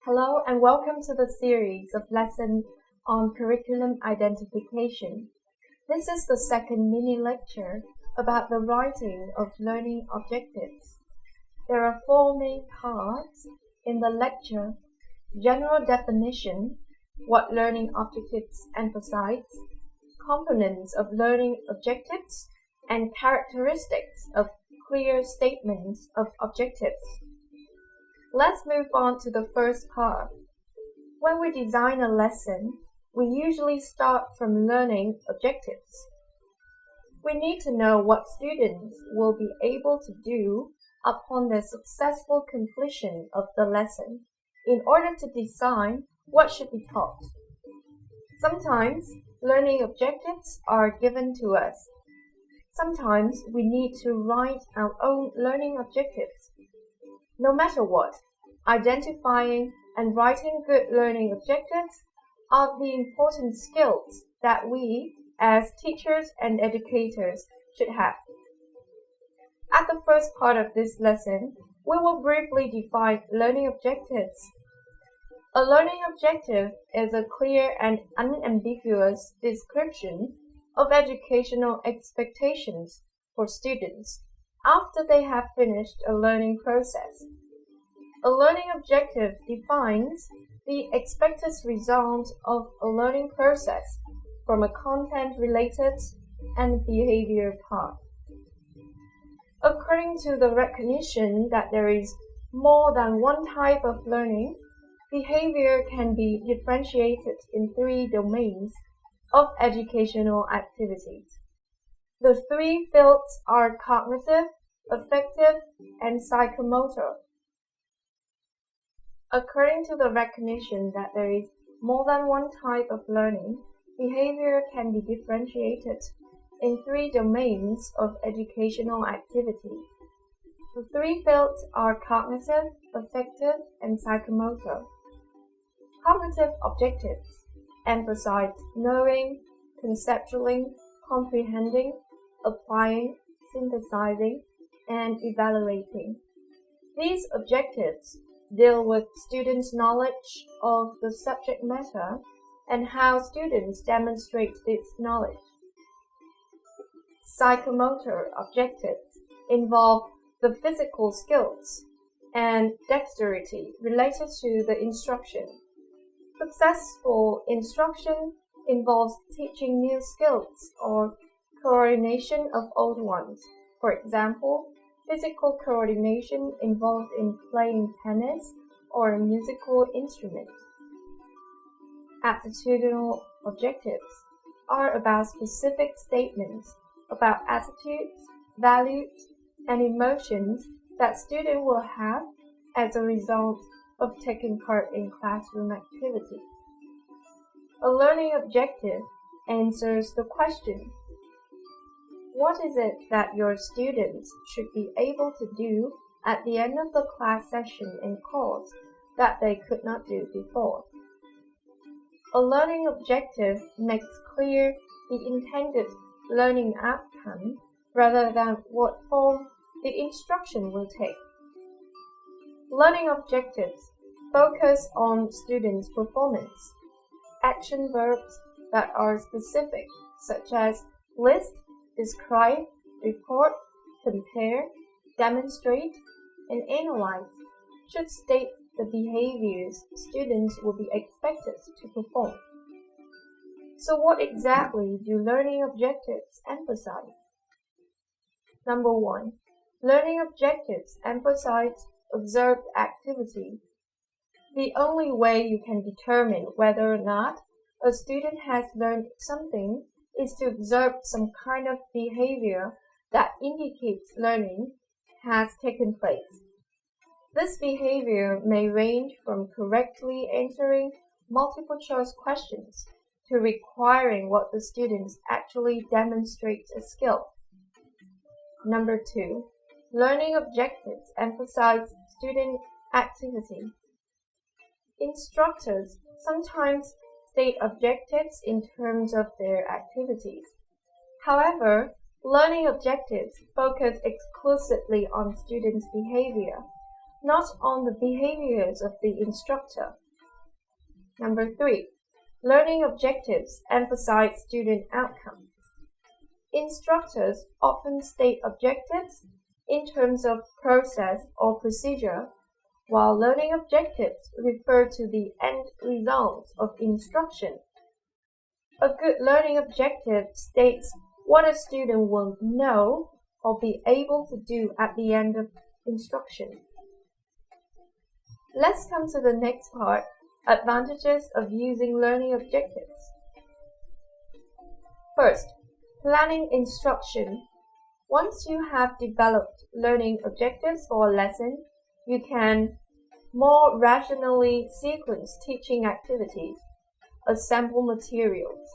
Hello and welcome to the series of lessons on curriculum identification. This is the second mini lecture about the writing of learning objectives. There are four main parts in the lecture: general definition, what learning objectives emphasize, components of learning objectives, and characteristics of clear statements of objectives. Let's move on to the first part. When we design a lesson, we usually start from learning objectives. We need to know what students will be able to do upon the successful completion of the lesson in order to decide what should be taught. Sometimes learning objectives are given to us. Sometimes we need to write our own learning objectives. No matter what, identifying and writing good learning objectives are the important skills that we, as teachers and educators, should have. At the first part of this lesson, we will briefly define learning objectives. A learning objective is a clear and unambiguous description of educational expectations for students after they have finished a learning process. A learning objective defines the expected result of a learning process from a content-related and behavior part. According to the recognition that there is more than one type of learning, behavior can be differentiated in three domains of educational activities. The three fields are cognitive, affective, and psychomotor. According to the recognition that there is more than one type of learning, behavior can be differentiated in three domains of educational activities. The three fields are cognitive, affective, and psychomotor. Cognitive objectives emphasize knowing, conceptualizing, comprehending, applying, synthesizing, and evaluating. These objectives deal with students' knowledge of the subject matter and how students demonstrate this knowledge. Psychomotor objectives involve the physical skills and dexterity related to the instruction. Successful instruction involves teaching new skills or coordination of old ones. For example, physical coordination involved in playing tennis or a musical instrument. Attitudinal objectives are about specific statements about attitudes, values, and emotions that students will have as a result of taking part in classroom activities. A learning objective answers the question, what is it that your students should be able to do at the end of the class session in course that they could not do before? A learning objective makes clear the intended learning outcome rather than what form the instruction will take. Learning objectives focus on students' performance. Action verbs that are specific, such as list, describe, report, compare, demonstrate, and analyze, should state the behaviors students will be expected to perform. So what exactly do learning objectives emphasize? Number 1. Learning objectives emphasize observed activity. The only way you can determine whether or not a student has learned something is to observe some kind of behavior that indicates learning has taken place. This behavior may range from correctly answering multiple choice questions to requiring what the students actually demonstrate a skill. Number 2. Learning objectives emphasize student activity. Instructors sometimes state objectives in terms of their activities. However, learning objectives focus exclusively on students' behavior, not on the behaviors of the instructor. Number 3. Learning objectives emphasize student outcomes. Instructors often state objectives in terms of process or procedure, while learning objectives refer to the end results of instruction. A good learning objective states what a student will know or be able to do at the end of instruction. Let's come to the next part, advantages of using learning objectives. First, planning instruction. Once you have developed learning objectives for a lesson, you can more rationally sequence teaching activities, assemble materials.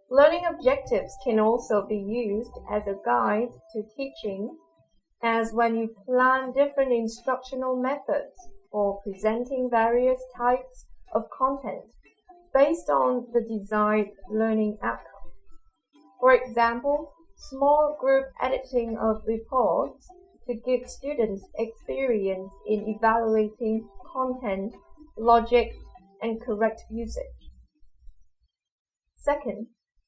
Learning objectives can also be used as a guide to teaching, as when you plan different instructional methods for presenting various types of content based on the desired learning outcome. For example, small group editing of reports to give students experience in evaluating content, logic, and correct usage. Second,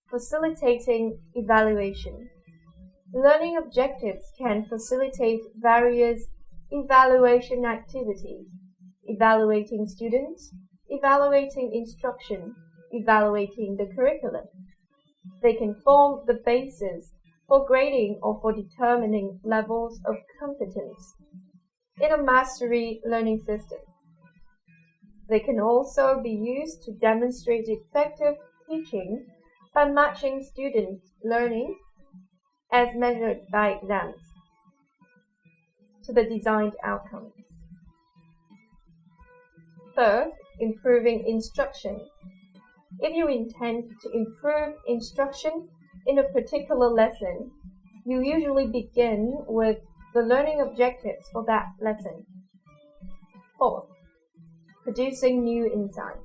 facilitating evaluation. Learning objectives can facilitate various evaluation activities, evaluating students, evaluating instruction, evaluating the curriculum. They can form the basis for grading or for determining levels of competence in a mastery learning system. They can also be used to demonstrate effective teaching by matching student learning as measured by exams to the designed outcomes. Third, improving instruction. If you intend to improve instruction in a particular lesson, you usually begin with the learning objectives for that lesson. Fourth, producing new insights.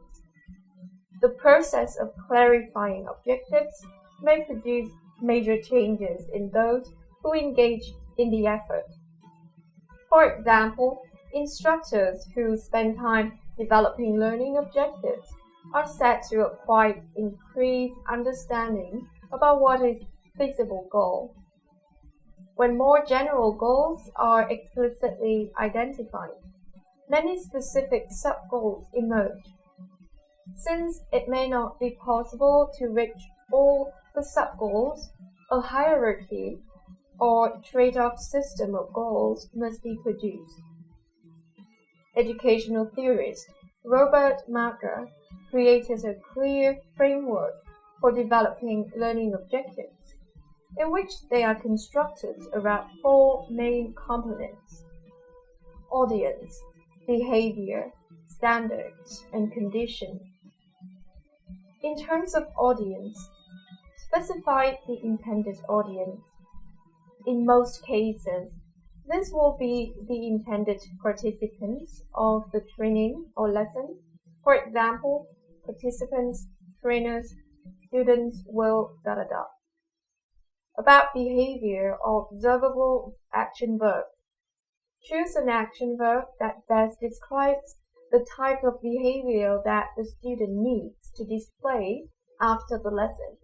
The process of clarifying objectives may produce major changes in those who engage in the effort. For example, instructors who spend time developing learning objectives are said to acquire increased understanding about what is a feasible goal. When more general goals are explicitly identified, many specific sub-goals emerge. Since it may not be possible to reach all the sub-goals, a hierarchy or trade-off system of goals must be produced. Educational theorist Robert Mager created a clear framework for developing learning objectives, in which they are constructed around 4 main components: audience, behavior, standards, and condition. In terms of audience, specify the intended audience. In most cases, this will be the intended participants of the training or lesson. For example, participants, trainers, students will ... About behavior or observable action verb. Choose an action verb that best describes the type of behavior that the student needs to display after the lesson.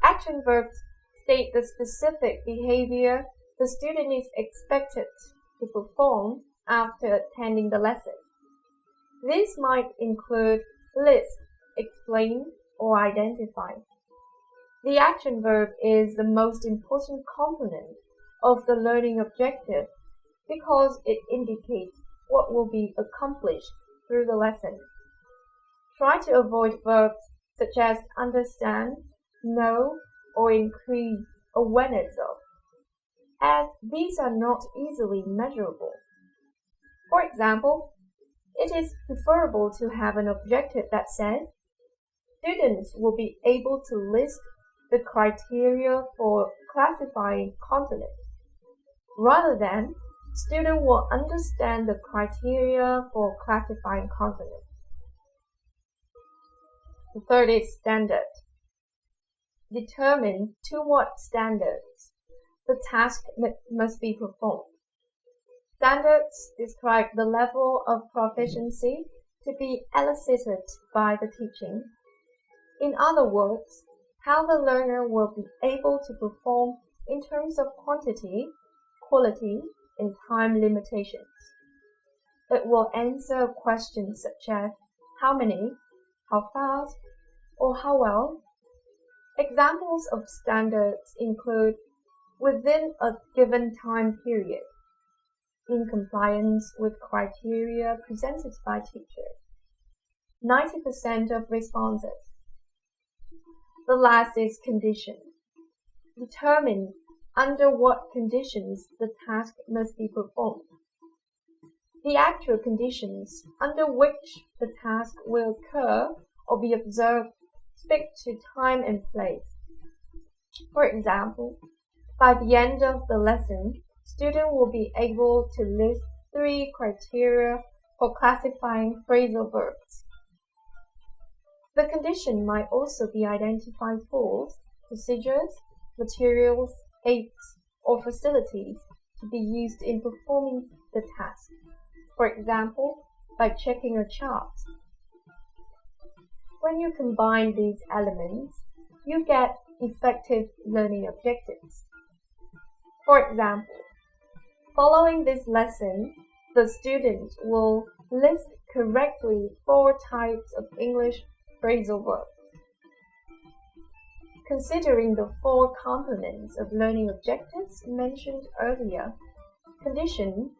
Action verbs state the specific behavior the student is expected to perform after attending the lesson. This might include list, explain, or identify. The action verb is the most important component of the learning objective because it indicates what will be accomplished through the lesson. Try to avoid verbs such as understand, know, or increase awareness of, as these are not easily measurable. For example, It is preferable to have an objective that says, students will be able to list the criteria for classifying consonants, rather than students will understand the criteria for classifying consonants. The third is standard. Determine to what standards the task must be performed. Standards describe the level of proficiency to be elicited by the teaching. In other words, how the learner will be able to perform in terms of quantity, quality, and time limitations. It will answer questions such as how many, how fast, or how well. Examples of standards include within a given time period, in compliance with criteria presented by teachers, 90% of responses. The last is condition. Determine under what conditions the task must be performed. The actual conditions under which the task will occur or be observed speak to time and place. For example, by the end of the lesson, students will be able to list 3 criteria for classifying phrasal verbs. The condition might also be identified tools, procedures, materials, aids, or facilities to be used in performing the task. For example, by checking a chart. When you combine these elements, you get effective learning objectives. For example, following this lesson, the students will list correctly 4 types of English phrasal verbs. Considering the 4 components of learning objectives mentioned earlier, condition,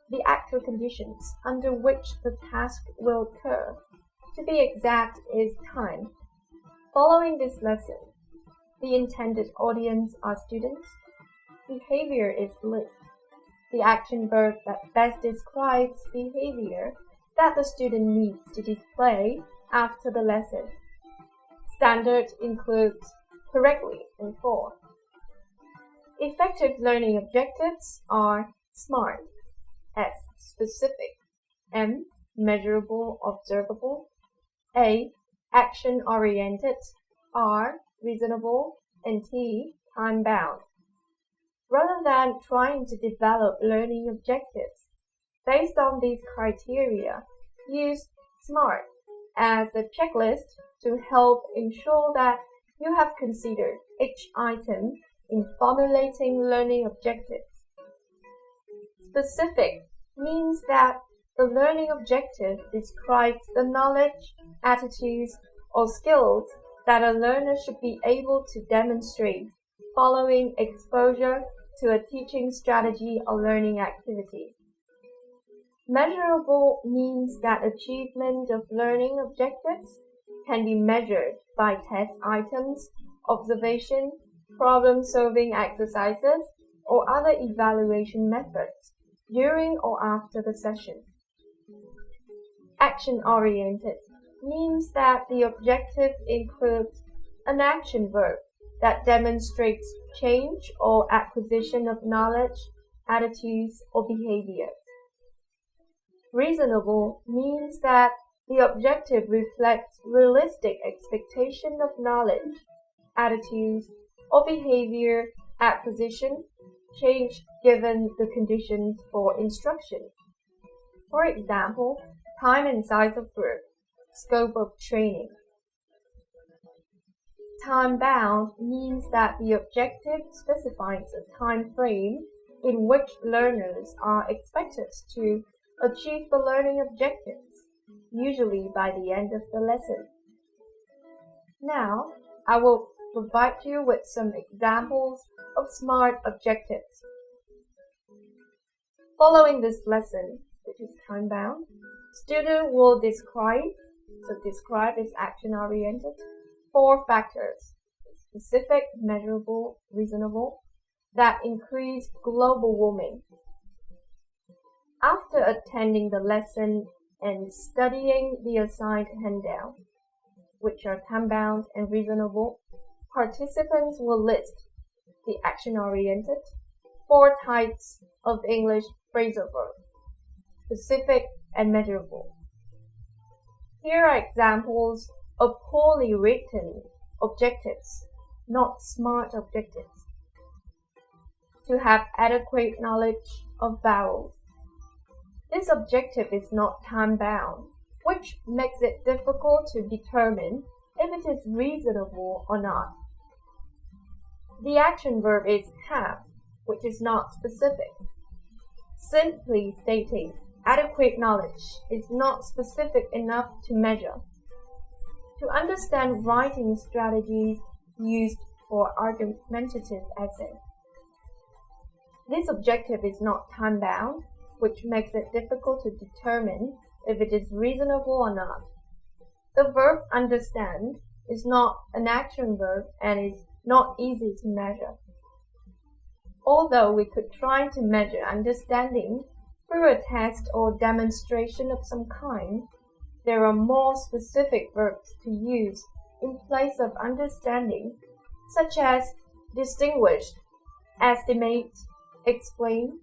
the actual conditions under which the task will occur. To be exact is time. Following this lesson, the intended audience are students. Behavior is list, the action verb that best describes behavior that the student needs to display after the lesson. Standard includes correctly and for. Effective learning objectives are SMART, S, specific, M, measurable, observable, A, action-oriented, R, reasonable, and T, time-bound. Rather than trying to develop learning objectives based on these criteria, use SMART as a checklist to help ensure that you have considered each item in formulating learning objectives. Specific means that the learning objective describes the knowledge, attitudes, or skills that a learner should be able to demonstrate following exposure to a teaching strategy or learning activity. Measurable means that achievement of learning objectives can be measured by test items, observation, problem-solving exercises, or other evaluation methods during or after the session. Action-oriented means that the objective includes an action verb that demonstrates change or acquisition of knowledge, attitudes, or behaviors. Reasonable means that the objective reflects realistic expectation of knowledge, attitudes, or behavior acquisition, change given the conditions for instruction. For example, time and size of group, scope of training. Time-bound means that the objective specifies a time frame in which learners are expected to achieve the learning objectives, usually by the end of the lesson. Now, I will provide you with some examples of SMART objectives. Following this lesson, which is time-bound, student will describe is action-oriented, 4 factors, specific, measurable, reasonable, that increase global warming. After attending the lesson and studying the assigned handout, which are time-bound and reasonable, participants will list the action-oriented 4 types of English phrasal verb, specific and measurable. Here are examples of poorly written objectives, not SMART objectives. To have adequate knowledge of vowels. This objective is not time-bound, which makes it difficult to determine if it is reasonable or not. The action verb is have, which is not specific. Simply stating adequate knowledge is not specific enough to measure. To understand writing strategies used for argumentative essay. This objective is not time-bound, which makes it difficult to determine if it is reasonable or not. The verb understand is not an action verb and is not easy to measure. Although we could try to measure understanding through a test or demonstration of some kind, there are more specific verbs to use in place of understanding, such as distinguish, estimate, explain,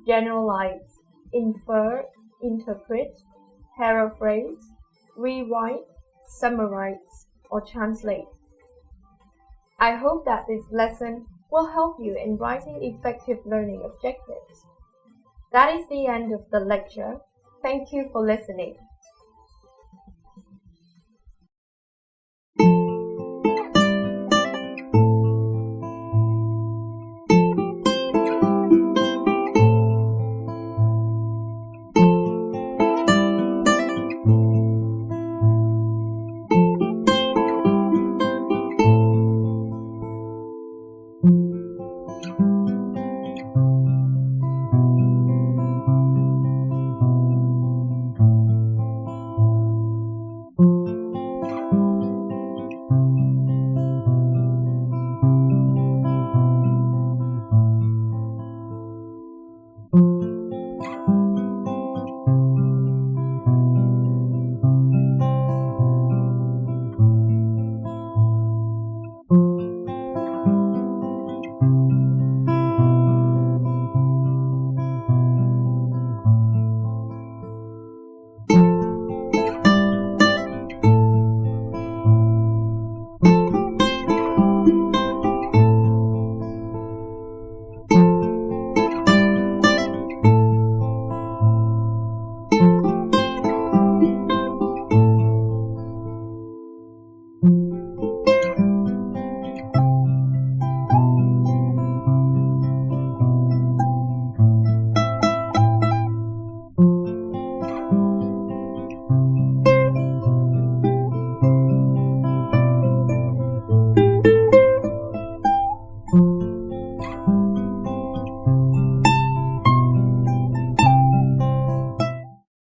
generalize, infer, interpret, paraphrase, rewrite, summarize, or translate. I hope that this lesson will help you in writing effective learning objectives. That is the end of the lecture. Thank you for listening.